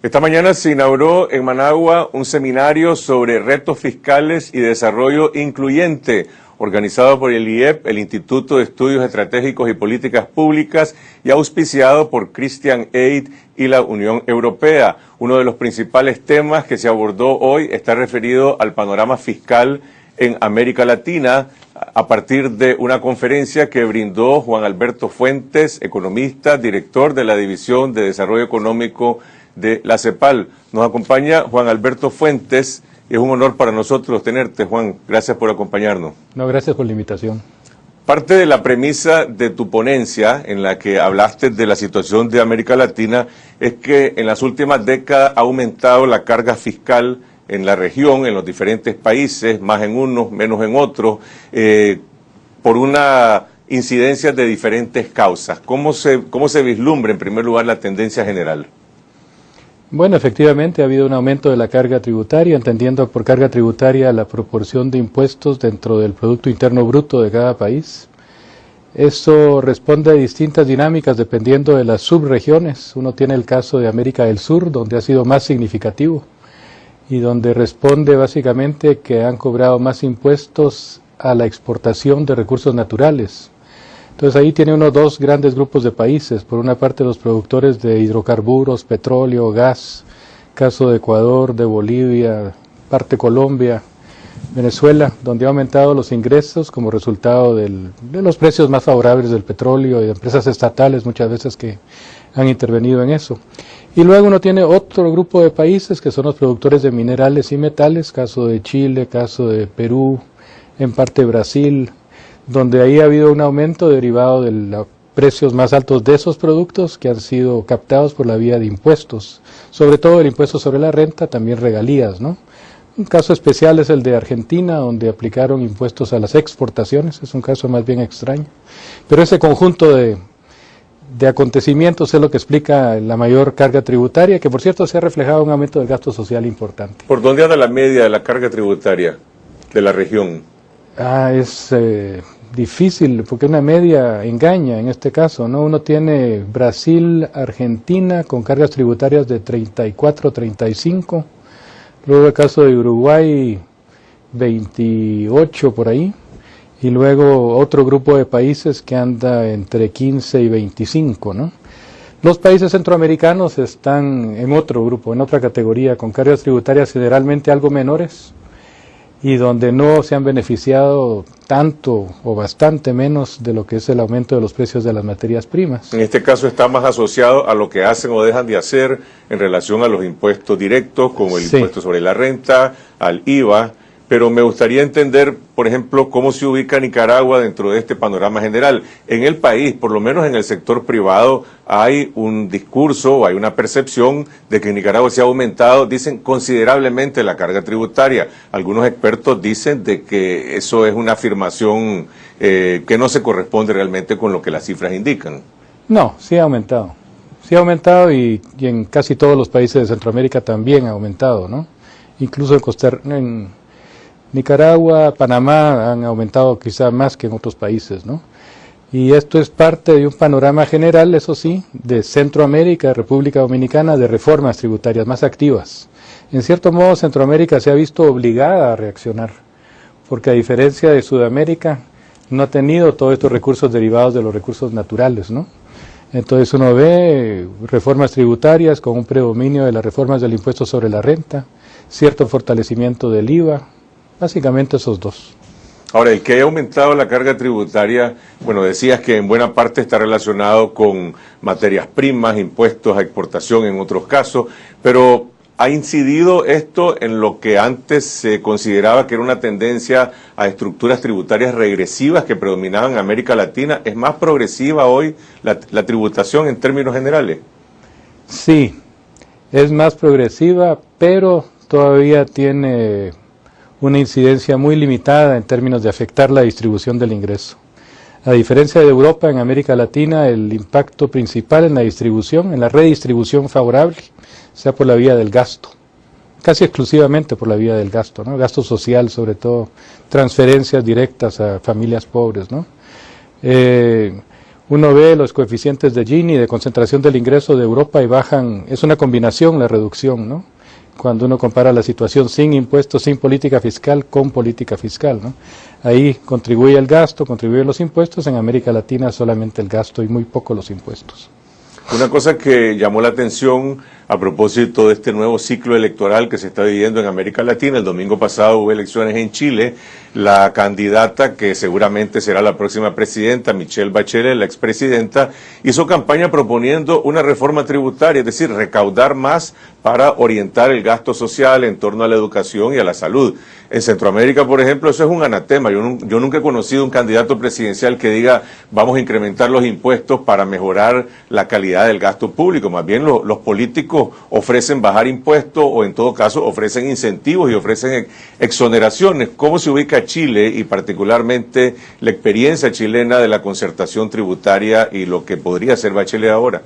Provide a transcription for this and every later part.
Esta mañana se inauguró en Managua un seminario sobre retos fiscales y desarrollo incluyente, organizado por el IEP, el Instituto de Estudios Estratégicos y Políticas Públicas, y auspiciado por Christian Aid y la Unión Europea. Uno de los principales temas que se abordó hoy está referido al panorama fiscal en América Latina, a partir de una conferencia que brindó Juan Alberto Fuentes, economista, director de la División de Desarrollo Económico de la CEPAL. Nos acompaña Juan Alberto Fuentes. Es un honor para nosotros tenerte, Juan. Gracias por acompañarnos. No, gracias por la invitación. Parte de la premisa de tu ponencia, en la que hablaste de la situación de América Latina, es que en las últimas décadas ha aumentado la carga fiscal en la región, en los diferentes países, más en unos, menos en otros, por una incidencia de diferentes causas. ¿Cómo se vislumbra, en primer lugar, la tendencia general? Bueno, efectivamente ha habido un aumento de la carga tributaria, entendiendo por carga tributaria la proporción de impuestos dentro del Producto Interno Bruto de cada país. Esto responde a distintas dinámicas dependiendo de las subregiones. Uno tiene el caso de América del Sur, donde ha sido más significativo y donde responde básicamente que han cobrado más impuestos a la exportación de recursos naturales. Entonces ahí tiene uno dos grandes grupos de países. Por una parte los productores de hidrocarburos, petróleo, gas, caso de Ecuador, de Bolivia, parte Colombia, Venezuela, donde ha aumentado los ingresos como resultado de los precios más favorables del petróleo y de empresas estatales muchas veces que han intervenido en eso. Y luego uno tiene otro grupo de países que son los productores de minerales y metales, caso de Chile, caso de Perú, en parte Brasil, donde ahí ha habido un aumento derivado de los precios más altos de esos productos que han sido captados por la vía de impuestos, sobre todo el impuesto sobre la renta, también regalías, ¿no? Un caso especial es el de Argentina, donde aplicaron impuestos a las exportaciones, es un caso más bien extraño, pero ese conjunto de acontecimientos es lo que explica la mayor carga tributaria, que por cierto se ha reflejado en un aumento del gasto social importante. ¿Por dónde anda la media de la carga tributaria de la región? Es difícil, porque una media engaña en este caso, ¿no? Uno tiene Brasil, Argentina, con cargas tributarias de 34, 35, luego el caso de Uruguay, 28 por ahí, y luego otro grupo de países que anda entre 15 y 25, ¿no? Los países centroamericanos están en otro grupo, en otra categoría, con cargas tributarias generalmente algo menores, y donde no se han beneficiado tanto o bastante menos de lo que es el aumento de los precios de las materias primas. En este caso está más asociado a lo que hacen o dejan de hacer en relación a los impuestos directos, como el impuesto sobre la renta, al IVA, pero me gustaría entender, por ejemplo, cómo se ubica Nicaragua dentro de este panorama general. En el país, por lo menos en el sector privado, hay un discurso o hay una percepción de que en Nicaragua se ha aumentado, dicen, considerablemente la carga tributaria. Algunos expertos dicen de que eso es una afirmación que no se corresponde realmente con lo que las cifras indican. No, sí ha aumentado. Sí ha aumentado y en casi todos los países de Centroamérica también ha aumentado, ¿no? Incluso en Nicaragua, Panamá han aumentado quizá más que en otros países, ¿no? Y esto es parte de un panorama general, eso sí, de Centroamérica, República Dominicana, de reformas tributarias más activas. En cierto modo, Centroamérica se ha visto obligada a reaccionar, porque a diferencia de Sudamérica, no ha tenido todos estos recursos derivados de los recursos naturales, ¿no? Entonces uno ve reformas tributarias con un predominio de las reformas del impuesto sobre la renta, cierto fortalecimiento del IVA, básicamente esos dos. Ahora, el que haya aumentado la carga tributaria, bueno, decías que en buena parte está relacionado con materias primas, impuestos a exportación en otros casos, pero ¿ha incidido esto en lo que antes se consideraba que era una tendencia a estructuras tributarias regresivas que predominaban en América Latina? ¿Es más progresiva hoy la tributación en términos generales? Sí, es más progresiva, pero todavía tiene una incidencia muy limitada en términos de afectar la distribución del ingreso. A diferencia de Europa, en América Latina el impacto principal en la distribución, en la redistribución favorable, sea por la vía del gasto, casi exclusivamente por la vía del gasto, ¿no? Gasto social, sobre todo, transferencias directas a familias pobres, ¿no? Uno ve los coeficientes de Gini, de concentración del ingreso de Europa, y bajan, es una combinación la reducción, ¿no? Cuando uno compara la situación sin impuestos, sin política fiscal, con política fiscal, ¿no? Ahí contribuye el gasto, contribuyen los impuestos. En América Latina solamente el gasto y muy poco los impuestos. Una cosa que llamó la atención a propósito de este nuevo ciclo electoral que se está viviendo en América Latina, el domingo pasado hubo elecciones en Chile, la candidata que seguramente será la próxima presidenta, Michelle Bachelet, la expresidenta, hizo campaña proponiendo una reforma tributaria, es decir, recaudar más para orientar el gasto social en torno a la educación y a la salud. En Centroamérica, por ejemplo, eso es un anatema. Yo nunca he conocido un candidato presidencial que diga vamos a incrementar los impuestos para mejorar la calidad del gasto público. Más bien los políticos ofrecen bajar impuestos o en todo caso ofrecen incentivos y ofrecen exoneraciones. ¿Cómo se ubica Chile y particularmente la experiencia chilena de la concertación tributaria y lo que podría ser Bachelet ahora?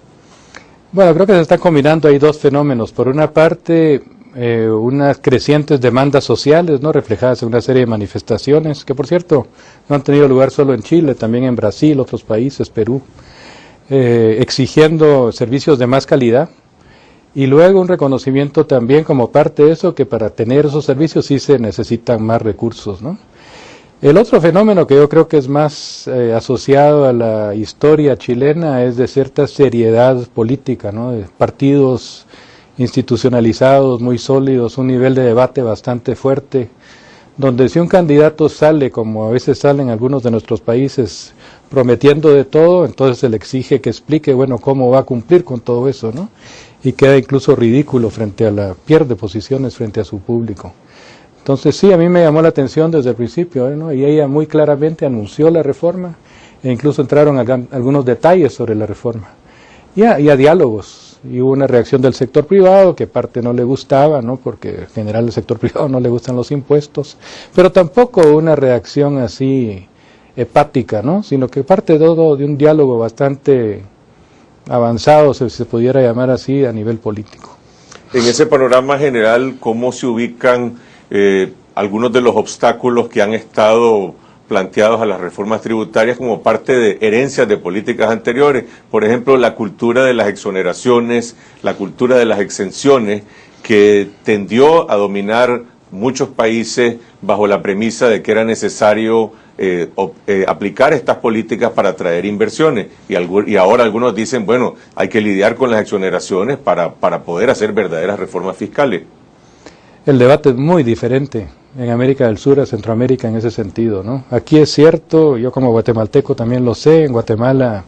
Bueno, creo que se están combinando ahí dos fenómenos. Por una parte, unas crecientes demandas sociales, ¿no?, reflejadas en una serie de manifestaciones, que por cierto no han tenido lugar solo en Chile, también en Brasil, otros países, Perú, exigiendo servicios de más calidad, y luego un reconocimiento también como parte de eso, que para tener esos servicios sí se necesitan más recursos, ¿no? El otro fenómeno que yo creo que es más asociado a la historia chilena es de cierta seriedad política, ¿no?, de partidos institucionalizados, muy sólidos, un nivel de debate bastante fuerte, donde si un candidato sale, como a veces salen algunos de nuestros países, prometiendo de todo, entonces se le exige que explique, bueno, cómo va a cumplir con todo eso, ¿no? Y queda incluso ridículo pierde posiciones frente a su público. Entonces sí, a mí me llamó la atención desde el principio, ¿no? Y ella muy claramente anunció la reforma, e incluso entraron algunos detalles sobre la reforma, y a diálogos. Y hubo una reacción del sector privado, que parte no le gustaba, ¿no?, porque en general al sector privado no le gustan los impuestos, pero tampoco una reacción así hepática, ¿no?, sino que parte todo de un diálogo bastante avanzado, si se pudiera llamar así, a nivel político. En ese panorama general, ¿cómo se ubican algunos de los obstáculos que han estado planteados a las reformas tributarias como parte de herencias de políticas anteriores? Por ejemplo, la cultura de las exoneraciones, la cultura de las exenciones, que tendió a dominar muchos países bajo la premisa de que era necesario aplicar estas políticas para atraer inversiones. Y ahora algunos dicen, bueno, hay que lidiar con las exoneraciones para poder hacer verdaderas reformas fiscales. El debate es muy diferente en América del Sur a Centroamérica en ese sentido, ¿no? Aquí es cierto, yo como guatemalteco también lo sé, en Guatemala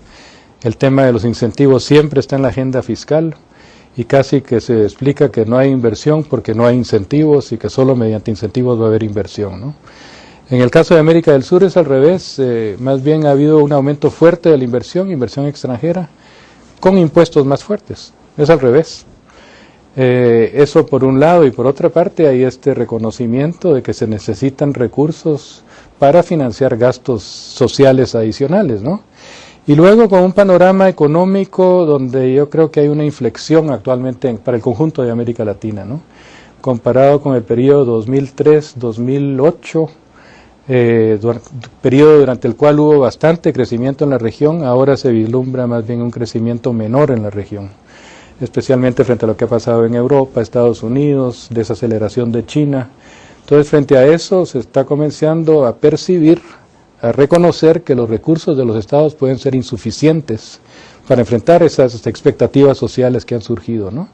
el tema de los incentivos siempre está en la agenda fiscal, y casi que se explica que no hay inversión porque no hay incentivos, y que solo mediante incentivos va a haber inversión, ¿no? En el caso de América del Sur es al revés, más bien ha habido un aumento fuerte de la inversión extranjera, con impuestos más fuertes, es al revés. Eso por un lado, y por otra parte hay este reconocimiento de que se necesitan recursos para financiar gastos sociales adicionales, ¿no? Y luego con un panorama económico donde yo creo que hay una inflexión actualmente para el conjunto de América Latina, ¿no? Comparado con el periodo 2003-2008, periodo durante el cual hubo bastante crecimiento en la región, ahora se vislumbra más bien un crecimiento menor en la región, especialmente frente a lo que ha pasado en Europa, Estados Unidos, desaceleración de China. Entonces, frente a eso se está comenzando a percibir, a reconocer que los recursos de los estados pueden ser insuficientes para enfrentar esas expectativas sociales que han surgido, ¿no?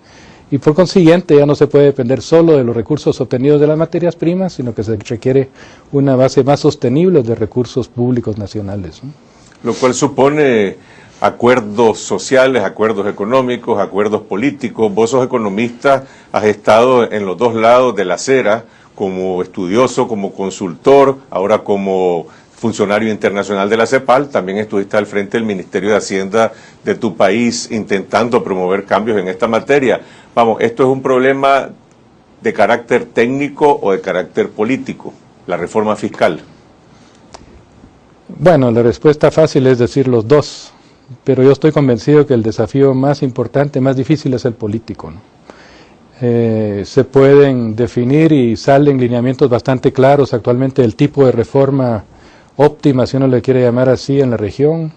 Y por consiguiente ya no se puede depender solo de los recursos obtenidos de las materias primas, sino que se requiere una base más sostenible de recursos públicos nacionales, ¿no? Lo cual supone acuerdos sociales, acuerdos económicos, acuerdos políticos. Vos sos economista, has estado en los dos lados de la acera, como estudioso, como consultor, ahora como funcionario internacional de la CEPAL, también estuviste al frente del Ministerio de Hacienda de tu país intentando promover cambios en esta materia. Vamos, ¿esto es un problema de carácter técnico o de carácter político, la reforma fiscal? Bueno, la respuesta fácil es decir los dos, pero yo estoy convencido que el desafío más importante, más difícil es el político, ¿no? Se pueden definir y salen lineamientos bastante claros actualmente del tipo de reforma óptima, si uno le quiere llamar así, en la región,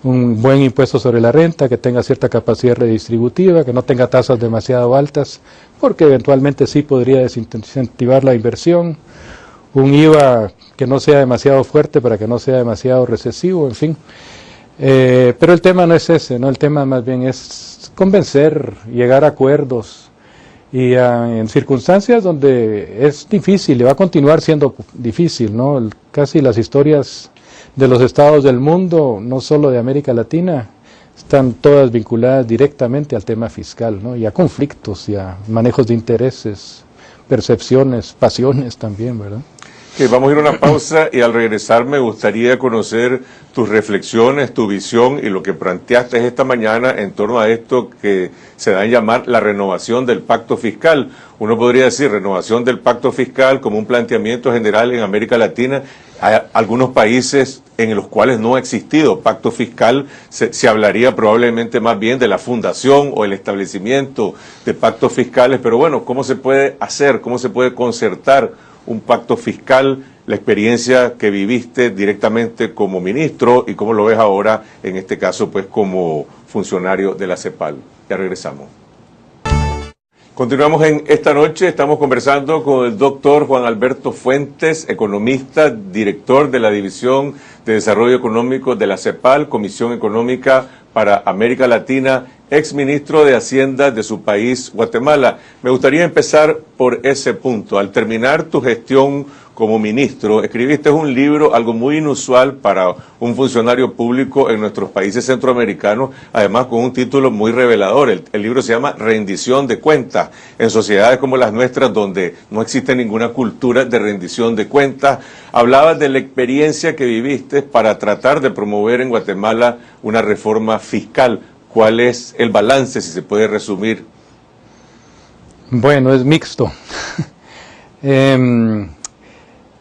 un buen impuesto sobre la renta, que tenga cierta capacidad redistributiva, que no tenga tasas demasiado altas, porque eventualmente sí podría desincentivar la inversión, un IVA que no sea demasiado fuerte para que no sea demasiado recesivo, en fin. Pero el tema no es ese, ¿no? El tema más bien es convencer, llegar a acuerdos, y en circunstancias donde es difícil y va a continuar siendo difícil, ¿no? Casi las historias de los estados del mundo, no solo de América Latina, están todas vinculadas directamente al tema fiscal, ¿no? Y a conflictos y a manejos de intereses, percepciones, pasiones también, ¿verdad? Okay, vamos a ir a una pausa y al regresar me gustaría conocer tus reflexiones, tu visión y lo que planteaste esta mañana en torno a esto que se da a llamar la renovación del pacto fiscal. Uno podría decir renovación del pacto fiscal como un planteamiento general en América Latina. Hay algunos países en los cuales no ha existido pacto fiscal, se hablaría probablemente más bien de la fundación o el establecimiento de pactos fiscales, pero bueno, ¿cómo se puede hacer, cómo se puede concertar un pacto fiscal, la experiencia que viviste directamente como ministro y cómo lo ves ahora, en este caso, pues como funcionario de la CEPAL? Ya regresamos. Continuamos en esta noche, estamos conversando con el doctor Juan Alberto Fuentes, economista, director de la División de Desarrollo Económico de la CEPAL, Comisión Económica para América Latina, exministro de Hacienda de su país, Guatemala. Me gustaría empezar por ese punto. Al terminar tu gestión como ministro, escribiste un libro, algo muy inusual para un funcionario público en nuestros países centroamericanos, además con un título muy revelador. El libro se llama Rendición de Cuentas. En sociedades como las nuestras, donde no existe ninguna cultura de rendición de cuentas, hablabas de la experiencia que viviste para tratar de promover en Guatemala una reforma fiscal. ¿Cuál es el balance, si se puede resumir? Bueno, es mixto.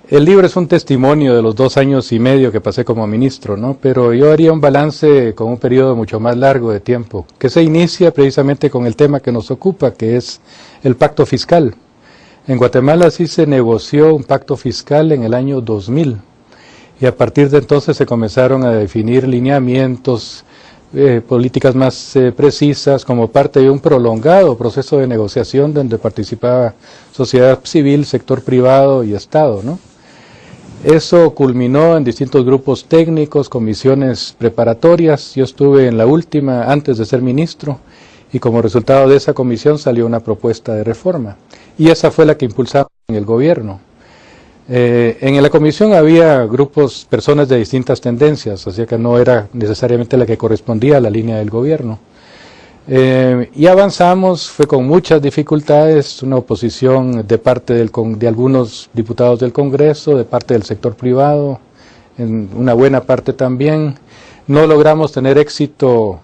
El libro es un testimonio de los 2 años y medio que pasé como ministro, ¿no? Pero yo haría un balance con un periodo mucho más largo de tiempo, que se inicia precisamente con el tema que nos ocupa, que es el pacto fiscal. En Guatemala sí se negoció un pacto fiscal en el año 2000, y a partir de entonces se comenzaron a definir lineamientos, políticas más precisas, como parte de un prolongado proceso de negociación donde participaba sociedad civil, sector privado y Estado, ¿no? Eso culminó en distintos grupos técnicos, comisiones preparatorias. Yo estuve en la última antes de ser ministro y como resultado de esa comisión salió una propuesta de reforma. Y esa fue la que impulsamos en el gobierno. En la comisión había grupos, personas de distintas tendencias, así que no era necesariamente la que correspondía a la línea del gobierno. Y avanzamos, fue con muchas dificultades, una oposición de parte de algunos diputados del Congreso, de parte del sector privado, en una buena parte también. No logramos tener éxito,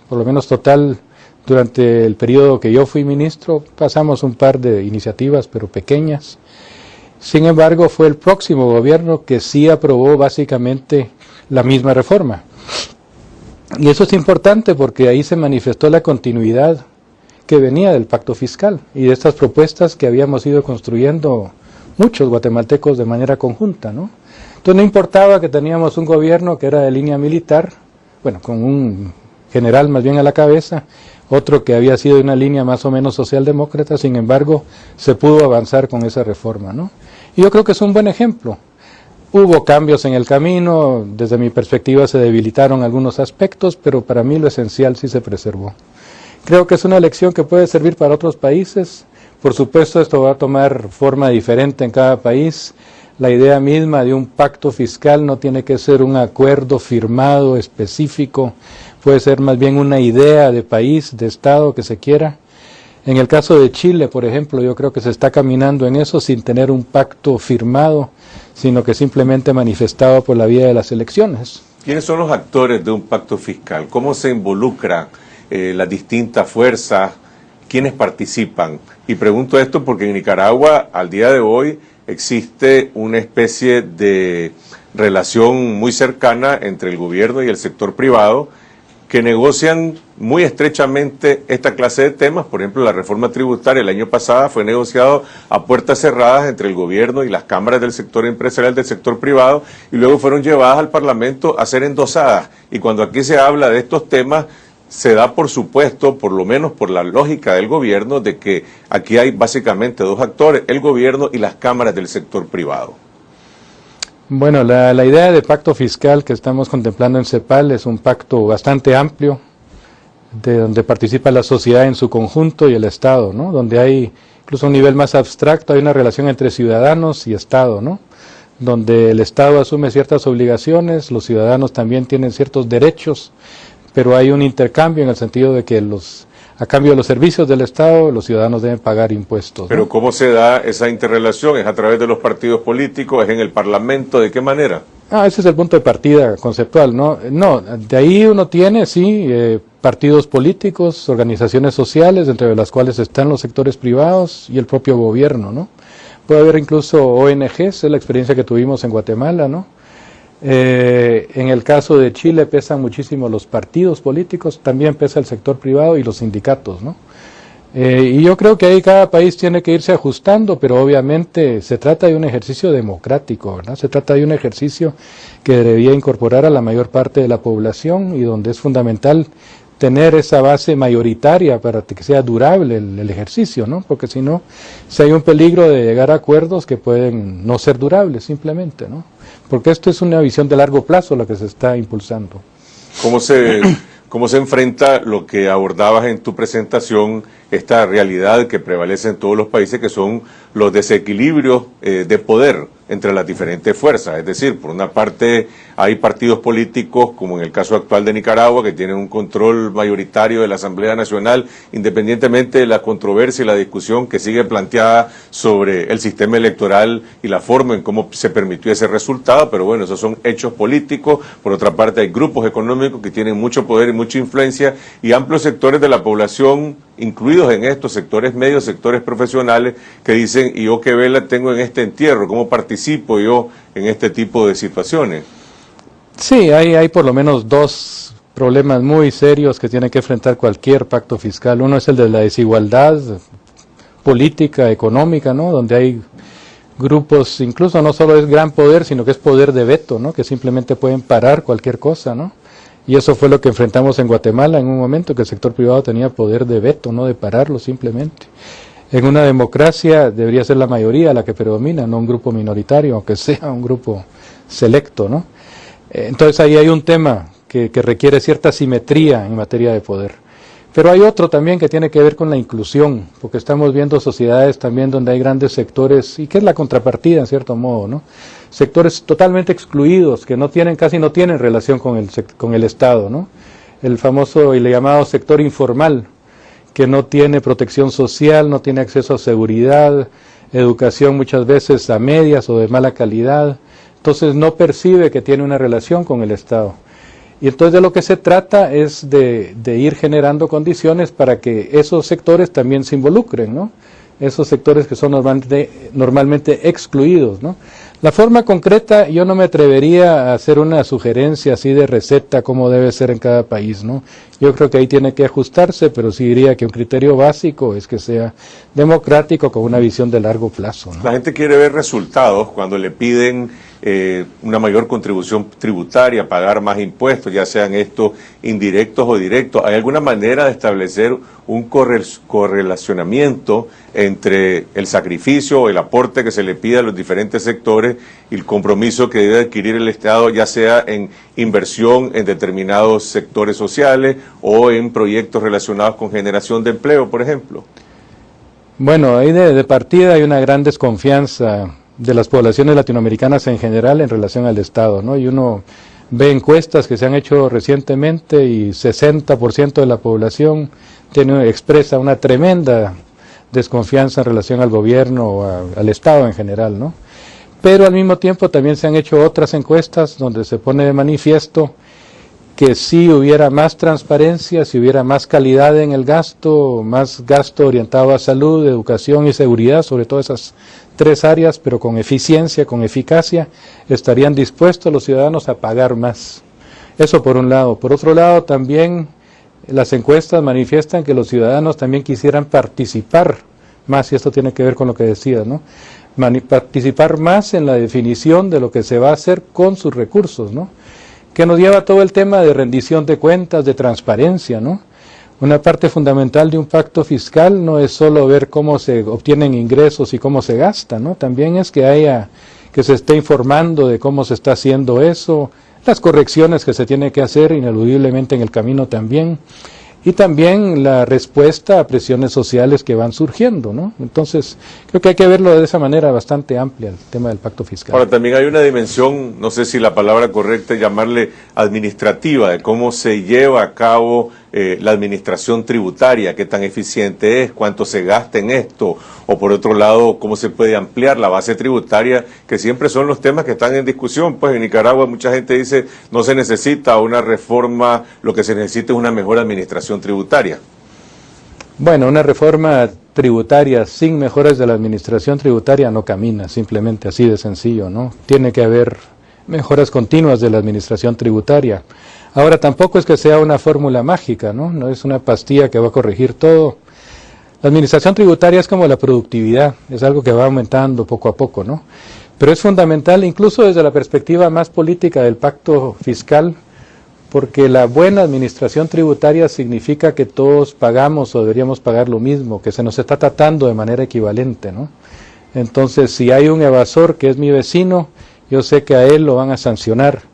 por lo menos total, durante el periodo que yo fui ministro. Pasamos un par de iniciativas, pero pequeñas. Sin embargo, fue el próximo gobierno que sí aprobó básicamente la misma reforma. Y eso es importante porque ahí se manifestó la continuidad que venía del pacto fiscal y de estas propuestas que habíamos ido construyendo muchos guatemaltecos de manera conjunta, ¿no? Entonces no importaba que teníamos un gobierno que era de línea militar, bueno, con un general más bien a la cabeza, otro que había sido de una línea más o menos socialdemócrata, sin embargo, se pudo avanzar con esa reforma, ¿no? Y yo creo que es un buen ejemplo. Hubo cambios en el camino, desde mi perspectiva se debilitaron algunos aspectos, pero para mí lo esencial sí se preservó. Creo que es una lección que puede servir para otros países. Por supuesto, esto va a tomar forma diferente en cada país. La idea misma de un pacto fiscal no tiene que ser un acuerdo firmado específico, puede ser más bien una idea de país, de Estado que se quiera. En el caso de Chile, por ejemplo, yo creo que se está caminando en eso sin tener un pacto firmado, sino que simplemente manifestado por la vía de las elecciones. ¿Quiénes son los actores de un pacto fiscal? ¿Cómo se involucran las distintas fuerzas? ¿Quiénes participan? Y pregunto esto porque en Nicaragua, al día de hoy, existe una especie de relación muy cercana entre el gobierno y el sector privado, que negocian muy estrechamente esta clase de temas. Por ejemplo, la reforma tributaria el año pasado fue negociado a puertas cerradas entre el gobierno y las cámaras del sector empresarial, del sector privado, y luego fueron llevadas al Parlamento a ser endosadas. Y cuando aquí se habla de estos temas, se da por supuesto, por lo menos por la lógica del gobierno, de que aquí hay básicamente dos actores, el gobierno y las cámaras del sector privado. Bueno, la idea de pacto fiscal que estamos contemplando en CEPAL es un pacto bastante amplio, de donde participa la sociedad en su conjunto y el Estado, ¿no? Donde hay incluso un nivel más abstracto, hay una relación entre ciudadanos y Estado, ¿no? Donde el Estado asume ciertas obligaciones, los ciudadanos también tienen ciertos derechos, pero hay un intercambio en el sentido de que a cambio de los servicios del Estado, los ciudadanos deben pagar impuestos, ¿no? Pero ¿cómo se da esa interrelación? ¿Es a través de los partidos políticos? ¿Es en el Parlamento? ¿De qué manera? Ese es el punto de partida conceptual, ¿no? No, de ahí uno tiene, sí, partidos políticos, organizaciones sociales, entre las cuales están los sectores privados y el propio gobierno, ¿no? Puede haber incluso ONGs, es la experiencia que tuvimos en Guatemala, ¿no? En el caso de Chile pesan muchísimo los partidos políticos, también pesa el sector privado y los sindicatos, ¿no? Y yo creo que ahí cada país tiene que irse ajustando, pero obviamente se trata de un ejercicio democrático, ¿verdad? Se trata de un ejercicio que debería incorporar a la mayor parte de la población y donde es fundamental tener esa base mayoritaria para que sea durable el ejercicio, ¿no? Porque si no, si hay un peligro de llegar a acuerdos que pueden no ser durables simplemente, ¿no? Porque esto es una visión de largo plazo la que se está impulsando. ¿Cómo se enfrenta lo que abordabas en tu presentación, esta realidad que prevalece en todos los países, que son los desequilibrios de poder entre las diferentes fuerzas? Es decir, por una parte hay partidos políticos, como en el caso actual de Nicaragua, que tienen un control mayoritario de la Asamblea Nacional, independientemente de la controversia y la discusión que sigue planteada sobre el sistema electoral y la forma en cómo se permitió ese resultado, pero bueno, esos son hechos políticos. Por otra parte, hay grupos económicos que tienen mucho poder y mucha influencia, y amplios sectores de la población, incluidos en estos sectores medios, sectores profesionales, que dicen, ¿y yo qué vela tengo en este entierro? ¿Cómo participo yo en este tipo de situaciones? Sí, hay por lo menos dos problemas muy serios que tiene que enfrentar cualquier pacto fiscal. Uno es el de la desigualdad política, económica, ¿no? Donde hay grupos, incluso no solo es gran poder, sino que es poder de veto, ¿no? Que simplemente pueden parar cualquier cosa, ¿no? Y eso fue lo que enfrentamos en Guatemala en un momento, que el sector privado tenía poder de veto, no de pararlo simplemente. En una democracia debería ser la mayoría la que predomina, no un grupo minoritario, aunque sea un grupo selecto, ¿no? Entonces ahí hay un tema que requiere cierta simetría en materia de poder. Pero hay otro también que tiene que ver con la inclusión, porque estamos viendo sociedades también donde hay grandes sectores, y que es la contrapartida en cierto modo, ¿no? Sectores totalmente excluidos, que casi no tienen relación con el Estado, ¿no? El famoso y le llamado sector informal, que no tiene protección social, no tiene acceso a seguridad, educación muchas veces a medias o de mala calidad, entonces no percibe que tiene una relación con el Estado. Y entonces de lo que se trata es de ir generando condiciones para que esos sectores también se involucren, ¿no? Esos sectores que son normalmente excluidos, ¿no? La forma concreta, yo no me atrevería a hacer una sugerencia así de receta como debe ser en cada país, ¿no? Yo creo que ahí tiene que ajustarse, pero sí diría que un criterio básico es que sea democrático con una visión de largo plazo, ¿no? La gente quiere ver resultados cuando le piden una mayor contribución tributaria, pagar más impuestos, ya sean estos indirectos o directos. ¿Hay alguna manera de establecer un correlacionamiento entre el sacrificio o el aporte que se le pide a los diferentes sectores y el compromiso que debe adquirir el Estado, ya sea en inversión en determinados sectores sociales o en proyectos relacionados con generación de empleo, por ejemplo? Bueno, ahí de partida hay una gran desconfianza de las poblaciones latinoamericanas en general en relación al Estado, ¿no? Y uno ve encuestas que se han hecho recientemente y 60% de la población expresa una tremenda desconfianza en relación al gobierno o al Estado en general, ¿no? Pero al mismo tiempo también se han hecho otras encuestas donde se pone de manifiesto que si hubiera más transparencia, si hubiera más calidad en el gasto, más gasto orientado a salud, educación y seguridad, sobre todo esas tres áreas, pero con eficiencia, con eficacia, estarían dispuestos los ciudadanos a pagar más. Eso por un lado. Por otro lado, también las encuestas manifiestan que los ciudadanos también quisieran participar más, y esto tiene que ver con lo que decías, ¿no? Participar más en la definición de lo que se va a hacer con sus recursos, ¿no? Que nos lleva a todo el tema de rendición de cuentas, de transparencia, ¿no? Una parte fundamental de un pacto fiscal no es solo ver cómo se obtienen ingresos y cómo se gasta, ¿no? También es que se esté informando de cómo se está haciendo eso, las correcciones que se tiene que hacer ineludiblemente en el camino también, y también la respuesta a presiones sociales que van surgiendo, ¿no? Entonces, creo que hay que verlo de esa manera bastante amplia, el tema del pacto fiscal. Ahora, también hay una dimensión, no sé si la palabra correcta es llamarle administrativa, de cómo se lleva a cabo la administración tributaria, qué tan eficiente es, cuánto se gasta en esto, o por otro lado, cómo se puede ampliar la base tributaria, que siempre son los temas que están en discusión. Pues en Nicaragua mucha gente dice, no se necesita una reforma, lo que se necesita es una mejor administración tributaria. Bueno, una reforma tributaria sin mejoras de la administración tributaria no camina, simplemente así de sencillo, ¿no? Tiene que haber mejoras continuas de la administración tributaria. Ahora, tampoco es que sea una fórmula mágica, ¿no? No es una pastilla que va a corregir todo. La administración tributaria es como la productividad, es algo que va aumentando poco a poco, ¿no? Pero es fundamental, incluso desde la perspectiva más política del pacto fiscal, porque la buena administración tributaria significa que todos pagamos o deberíamos pagar lo mismo, que se nos está tratando de manera equivalente, ¿no? Entonces, si hay un evasor que es mi vecino, yo sé que a él lo van a sancionar,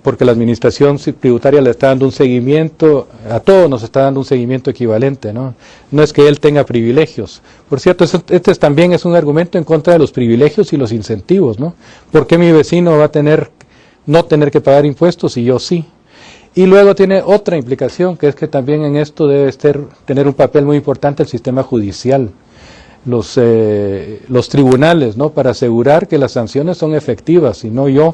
porque la administración tributaria le está dando un seguimiento, a todos nos está dando un seguimiento equivalente, ¿no? No es que él tenga privilegios. Por cierto, este también es un argumento en contra de los privilegios y los incentivos, ¿no? ¿Por qué mi vecino va a no tener que pagar impuestos y yo sí? Y luego tiene otra implicación, que es que también en esto debe tener un papel muy importante el sistema judicial, los tribunales, ¿no? Para asegurar que las sanciones son efectivas, y no yo,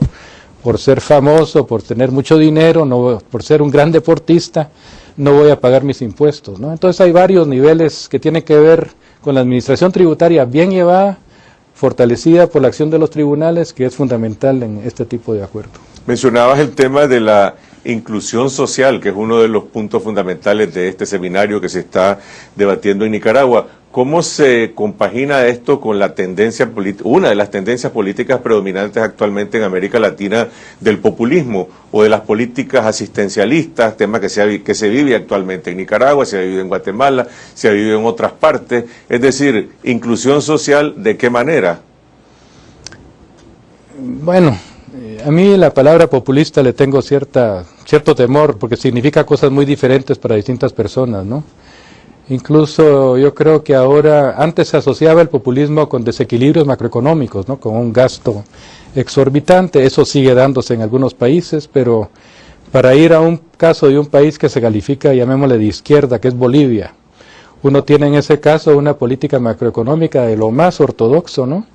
por ser famoso, por tener mucho dinero, por ser un gran deportista, no voy a pagar mis impuestos, ¿no? Entonces hay varios niveles que tienen que ver con la administración tributaria bien llevada, fortalecida por la acción de los tribunales, que es fundamental en este tipo de acuerdo. Mencionabas el tema de la inclusión social, que es uno de los puntos fundamentales de este seminario que se está debatiendo en Nicaragua. ¿Cómo se compagina esto con la tendencia una de las tendencias políticas predominantes actualmente en América Latina del populismo o de las políticas asistencialistas, tema que se vive actualmente en Nicaragua, se ha vivido en Guatemala, se ha vivido en otras partes? Es decir, inclusión social, ¿de qué manera? Bueno, a mí la palabra populista le tengo cierto temor, porque significa cosas muy diferentes para distintas personas, ¿no? Incluso yo creo que ahora, antes se asociaba el populismo con desequilibrios macroeconómicos, ¿no? Con un gasto exorbitante. Eso sigue dándose en algunos países, pero para ir a un caso de un país que se califica, llamémosle de izquierda, que es Bolivia, uno tiene en ese caso una política macroeconómica de lo más ortodoxo, ¿no?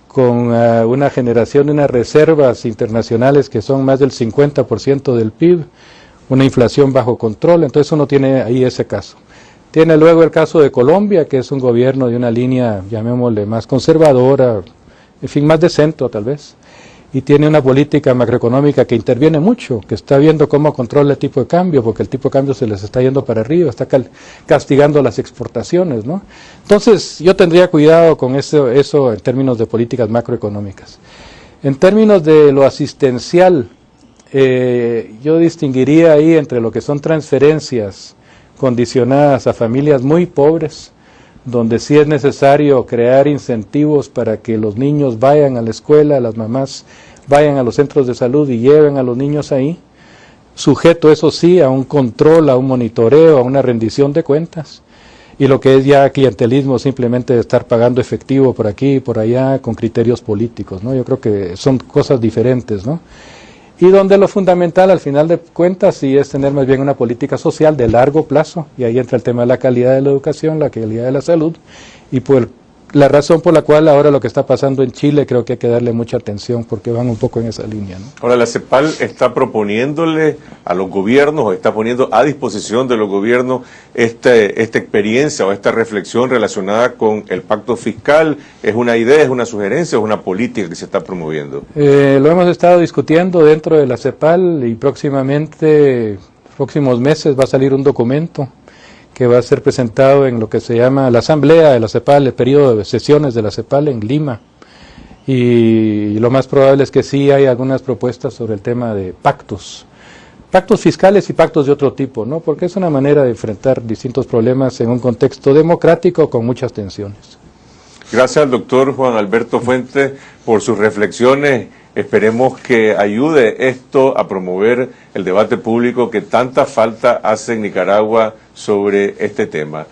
Con una generación de unas reservas internacionales que son más del 50% del PIB, una inflación bajo control. Entonces uno tiene ahí ese caso. Tiene luego el caso de Colombia, que es un gobierno de una línea, llamémosle, más conservadora, en fin, más de centro tal vez, y tiene una política macroeconómica que interviene mucho, que está viendo cómo controla el tipo de cambio, porque el tipo de cambio se les está yendo para arriba, está castigando las exportaciones, ¿no? Entonces, yo tendría cuidado con eso en términos de políticas macroeconómicas. En términos de lo asistencial, yo distinguiría ahí entre lo que son transferencias condicionadas a familias muy pobres, donde sí es necesario crear incentivos para que los niños vayan a la escuela, las mamás vayan a los centros de salud y lleven a los niños ahí, sujeto eso sí a un control, a un monitoreo, a una rendición de cuentas, y lo que es ya clientelismo, simplemente estar pagando efectivo por aquí y por allá con criterios políticos, ¿no? Yo creo que son cosas diferentes, ¿no? Y donde lo fundamental, al final de cuentas, sí es tener más bien una política social de largo plazo, y ahí entra el tema de la calidad de la educación, la calidad de la salud, y por la razón por la cual ahora lo que está pasando en Chile creo que hay que darle mucha atención porque van un poco en esa línea, ¿no? Ahora, la CEPAL está proponiéndole a los gobiernos o está poniendo a disposición de los gobiernos esta experiencia o esta reflexión relacionada con el pacto fiscal. ¿Es una idea, es una sugerencia o es una política que se está promoviendo? Lo hemos estado discutiendo dentro de la CEPAL y próximos meses va a salir un documento que va a ser presentado en lo que se llama la Asamblea de la CEPAL, el periodo de sesiones de la CEPAL en Lima. Y lo más probable es que sí hay algunas propuestas sobre el tema de pactos fiscales y pactos de otro tipo, ¿no? Porque es una manera de enfrentar distintos problemas en un contexto democrático con muchas tensiones. Gracias al doctor Juan Alberto Fuentes por sus reflexiones. Esperemos que ayude esto a promover el debate público que tanta falta hace en Nicaragua sobre este tema.